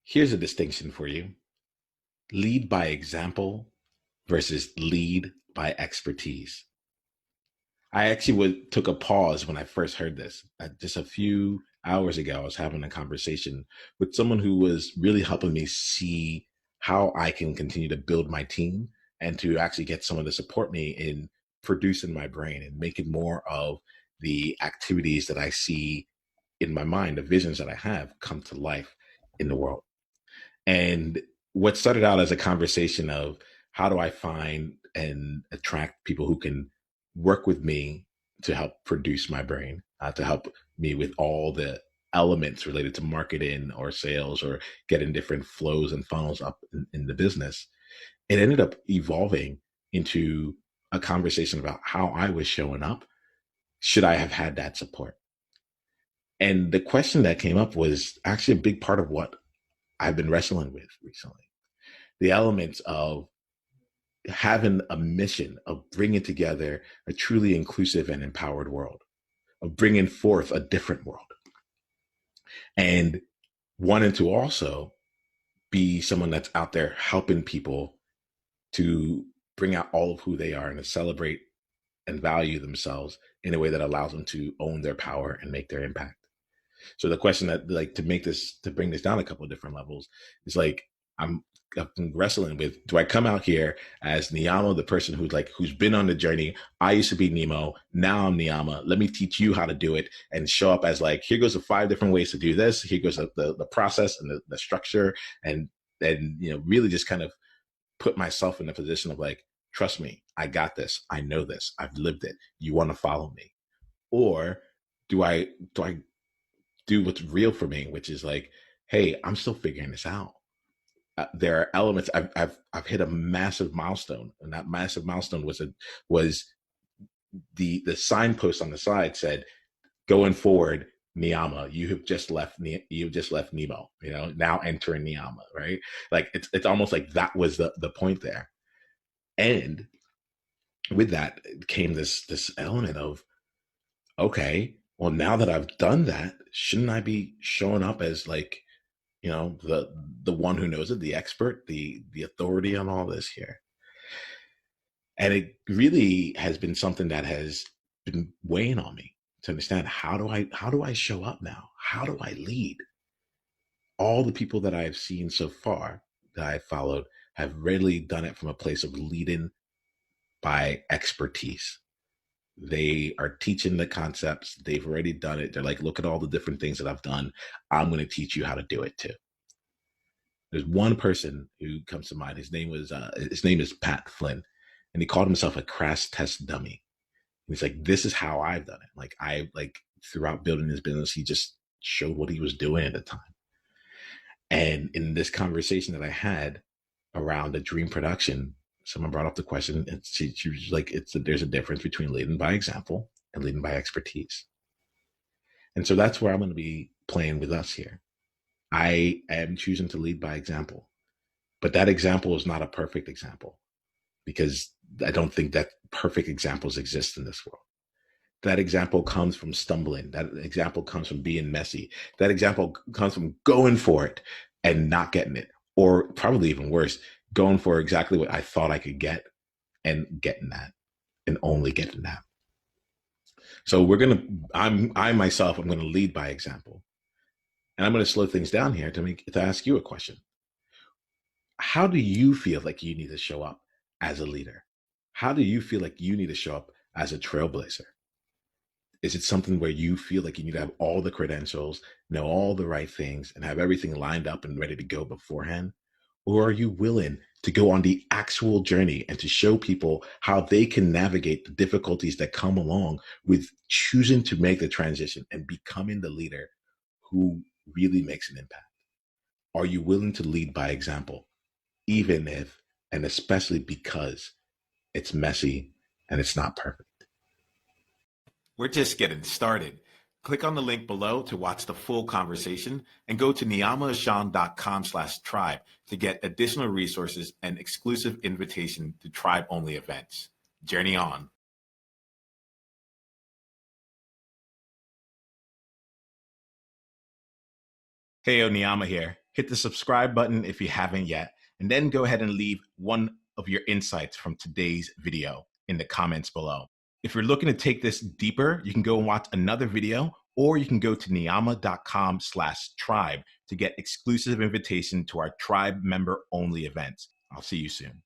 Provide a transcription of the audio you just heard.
Here's a distinction for you: lead by example versus lead by expertise. I actually took a pause when I first heard this. Just a few hours ago, I was having a conversation with someone who was really helping me see how I can continue to build my team and to actually get someone to support me in producing my brain and making more of the activities that I see in my mind, the visions that I have, come to life in the world. And what started out as a conversation of how do I find and attract people who can work with me to help produce my brain, to help me with all the elements related to marketing or sales or getting different flows and funnels up in the business. It ended up evolving into a conversation about how I was showing up. Should I have had that support? And the question that came up was actually a big part of what I've been wrestling with recently. The elements of having a mission of bringing together a truly inclusive and empowered world, of bringing forth a different world, and wanting to also be someone that's out there helping people to bring out all of who they are and to celebrate and value themselves in a way that allows them to own their power and make their impact. So the question that, like, to bring this down a couple of different levels is like, I've been wrestling with, do I come out here as Niiamah, the person who's been on the journey? I used to be Nemo. Now I'm Niiamah. Let me teach you how to do it, and show up as like, here goes the 5 different ways to do this. Here goes the process and the structure, and really just kind of put myself in a position of like, trust me, I got this. I know this. I've lived it. You want to follow me? Or do I do what's real for me, which is like, hey, I'm still figuring this out. There are elements. I've hit a massive milestone, and that massive milestone was the signpost on the side said, going forward, Niiamah, you've just left Nemo. Now entering Niiamah, right? Like it's almost like that was the point there. And with that came this element of, okay, well, now that I've done that, shouldn't I be showing up as like, the one who knows it, the expert, the authority on all this here? And it really has been something that has been weighing on me to understand, how do I show up now? How do I lead? All the people that I have seen so far that I've followed have rarely done it from a place of leading by expertise. They are teaching the concepts. They've already done it. They're like, look at all the different things that I've done. I'm going to teach you how to do it too. There's one person who comes to mind. His name is Pat Flynn, and he called himself a crash test dummy. And he's like, this is how I've done it. Like throughout building his business, he just showed what he was doing at the time. And in this conversation that I had around the dream production, someone brought up the question, and she was like, there's a difference between leading by example and leading by expertise. And so that's where I'm going to be playing with us here. I am choosing to lead by example, but that example is not a perfect example, because I don't think that perfect examples exist in this world. That example comes from stumbling. That example comes from being messy. That example comes from going for it and not getting it, or probably even worse, going for exactly what I thought I could get and getting that, and only getting that. So I myself, I'm going to lead by example, and I'm going to slow things down here to ask you a question. How do you feel like you need to show up as a leader? How do you feel like you need to show up as a trailblazer? Is it something where you feel like you need to have all the credentials, know all the right things, and have everything lined up and ready to go beforehand? Or are you willing to go on the actual journey and to show people how they can navigate the difficulties that come along with choosing to make the transition and becoming the leader who really makes an impact? Are you willing to lead by example, even if, and especially because, it's messy and it's not perfect? We're just getting started. Click on the link below to watch the full conversation, and go to niiamahashong.com/tribe to get additional resources and exclusive invitation to tribe-only events. Journey on. Hey, Niiamah here. Hit the subscribe button if you haven't yet, and then go ahead and leave one of your insights from today's video in the comments below. If you're looking to take this deeper, you can go and watch another video, or you can go to niiamah.com/tribe to get exclusive invitation to our tribe member only events. I'll see you soon.